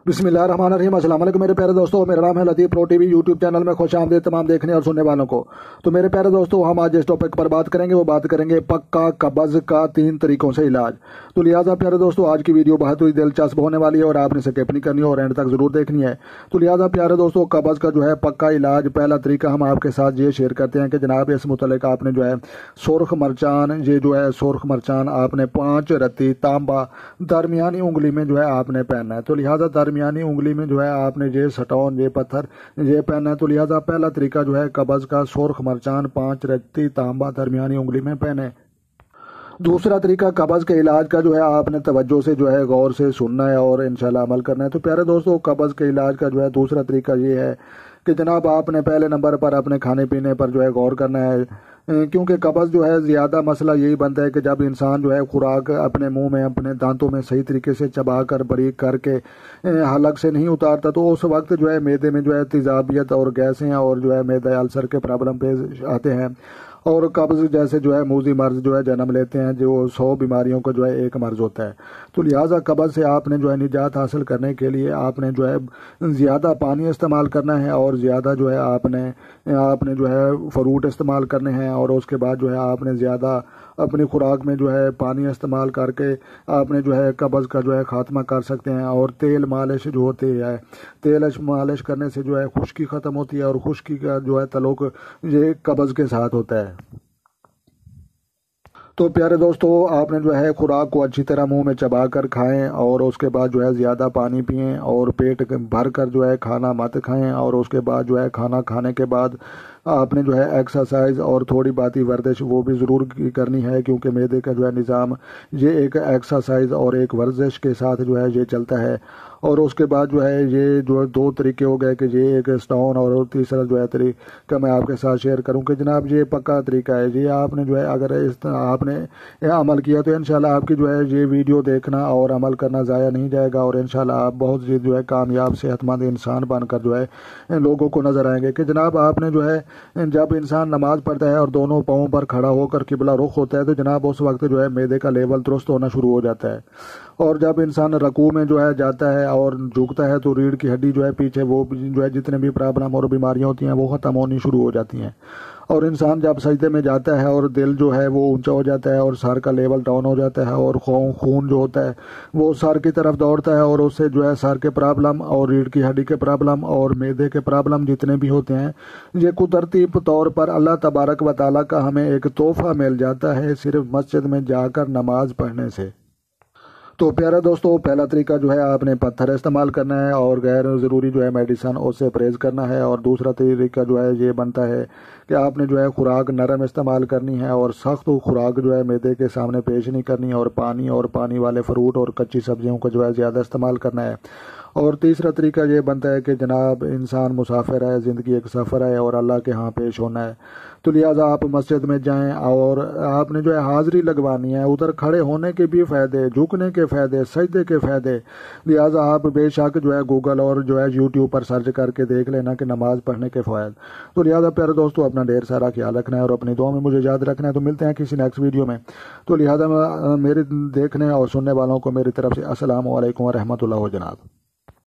बिस्मिल्लाहिर्रहमानिर्रहीम। अस्सलाम वालेकुम मेरे प्यारे दोस्तों, मेरा नाम है लतीफ़ प्रो टीवी यूट्यूब चैनल में खुश आमदीद तमाम देखने और सुनने वालों को। तो मेरे प्यारे दोस्तों, हम आज जिस टॉपिक पर बात करेंगे वो बात करेंगे पक्का कब्ज़ का 3 तरीकों से इलाज। तो लिहाजा प्यारे दोस्तों, आज की वीडियो बहुत ही दिलचस्प होने वाली है और आपने स्किप नहीं करनी है और एंड तक ज़रूर देखनी है। तो लिहाजा प्यारे दोस्तों, कब्ज़ का जो है पक्का इलाज, पहला तरीका हम आपके साथ ये शेयर करते हैं कि जनाब इस मुतल्लिक़ आपने जो है सुर्ख मरचान, ये जो है सुर्ख मरचान आपने 5 रत्ती तांबा दरमियानी उंगली में जो है आपने पहनना है। तो लिहाजा दरमियानी उंगली में जो है आपने ये सटौन, ये पत्थर ये पहनना है। तो लिहाजा पहला तरीका जो है कब्ज़ का सुर्ख मरचान 5 रत्ती तांबा दरमियानी उंगली में पहने। दूसरा तरीका कब्ज़ के इलाज का जो है आपने तवज्जो से जो है गौर से सुनना है और इंशाल्लाह अमल करना है। तो प्यारे दोस्तों, कब्ज़ के इलाज का जो है दूसरा तरीका ये है कि जनाब आपने पहले नंबर पर अपने खाने पीने पर जो है गौर करना है, क्योंकि कब्ज़ जो है ज़्यादा मसला यही बनता है कि जब इंसान जो है खुराक अपने मुंह में अपने दांतों में सही तरीके से चबा कर बारीक करके हलक से नहीं उतारता, तो उस वक्त जो है मैदे में जो है तेज़ाबियत और गैसें और जो है मैदा अल्सर के प्रॉब्लम पेश आते हैं और कब्ज़ जैसे जो है मूजी मर्ज जो है जन्म लेते हैं, जो 100 बीमारियों का जो है एक मर्ज होता है। तो लिहाजा कब्ज़ से आपने जो है निजात हासिल करने के लिए आपने जो है ज़्यादा पानी इस्तेमाल करना है और ज़्यादा जो है आपने जो है फ्रूट इस्तेमाल करने हैं और उसके बाद जो है आपने ज़्यादा अपनी खुराक में जो है पानी इस्तेमाल करके आपने जो है कब्ज़ का जो है ख़ात्मा कर सकते हैं। और तेल मालिश जो होती है, तेल मालिश करने से जो है खुश्की ख़त्म होती है और खुश्की का जो है तल्लुक़ ये कब्ज़ के साथ होता है। तो प्यारे दोस्तों, आपने जो है खुराक को अच्छी तरह मुंह में चबा कर खाएं और उसके बाद जो है ज़्यादा पानी पिएं और पेट भर कर जो है खाना मत खाएं। और उसके बाद जो है खाना खाने के बाद आपने जो है एक्सरसाइज और थोड़ी बाती वर्जिश वो भी ज़रूर करनी है, क्योंकि मैदे का जो है निज़ाम ये एक एक्सरसाइज और एक वर्जिश के साथ जो है ये चलता है। और उसके बाद जो है ये जो 2 तरीके हो गए कि ये एक स्टोन, और तीसरा जो है तरीका मैं आपके साथ शेयर करूं कि जनाब ये पक्का तरीका है। ये आपने जो है अगर इस आपने अमल किया तो इंशाल्लाह आपकी जो है ये वीडियो देखना और अमल करना ज़ाया नहीं जाएगा और इंशाल्लाह आप बहुत जो है कामयाब सेहतमंद इंसान बनकर जो है लोगों को नज़र आएंगे। कि जनाब आपने जो है जब इंसान नमाज पढ़ता है और दोनों पाँवों पर खड़ा होकर किबला रुख होता है, तो जनाब उस वक्त जो है मैदे का लेवल दुरुस्त होना शुरू हो जाता है। और जब इंसान रकू में जो है जाता है और झुकता है तो रीढ़ की हड्डी जो है पीछे वो जो है जितने भी प्रॉब्लम और बीमारियां होती हैं वो ख़त्म होनी शुरू हो जाती हैं। और इंसान जब सजदे में जाता है और दिल जो है वो ऊंचा हो जाता है और सर का लेवल डाउन हो जाता है और खून जो होता है वो सर की तरफ दौड़ता है और उससे जो है सर के प्रॉब्लम और रीढ़ की हड्डी के प्रॉब्लम और मैदे के प्रॉब्लम जितने भी होते हैं, ये कुदरती तौर पर अल्लाह तबारक व तआला का हमें एक तोहफा मिल जाता है सिर्फ मस्जिद में जाकर नमाज पढ़ने से। तो प्यारे दोस्तों, पहला तरीका जो है आपने पत्थर इस्तेमाल करना है और गैर ज़रूरी जो है मेडिसन उससे परहेज़ करना है। और दूसरा तरीका जो है ये बनता है कि आपने जो है खुराक नरम इस्तेमाल करनी है और सख्त खुराक जो है मैदे के सामने पेश नहीं करनी और पानी वाले फ्रूट और कच्ची सब्जियों को जो है ज़्यादा इस्तेमाल करना है। और तीसरा तरीका ये बनता है कि जनाब इंसान मुसाफिर है, ज़िंदगी एक सफ़र है और अल्लाह के यहाँ पेश होना है। तो लिहाजा आप मस्जिद में जाएं और आपने जो है हाज़िरी लगवानी है। उधर खड़े होने के भी फ़ायदे, झुकने के फ़ायदे, सजदे के फ़ायदे। लिहाजा आप बेशक जो है गूगल और जो है यूट्यूब पर सर्च करके देख लेना कि नमाज़ पढ़ने के फ़ायदे। तो लिहाजा प्यारे दोस्तों, अपना ढेर सारा ख्याल रखना है और अपनी दुआ में मुझे याद रखना है। तो मिलते हैं किसी नेक्स्ट वीडियो में। तो लिहाजा मेरे देखने और सुनने वालों को मेरी तरफ से अस्सलामु अलैकुम व रहमतुल्लाह जनाब।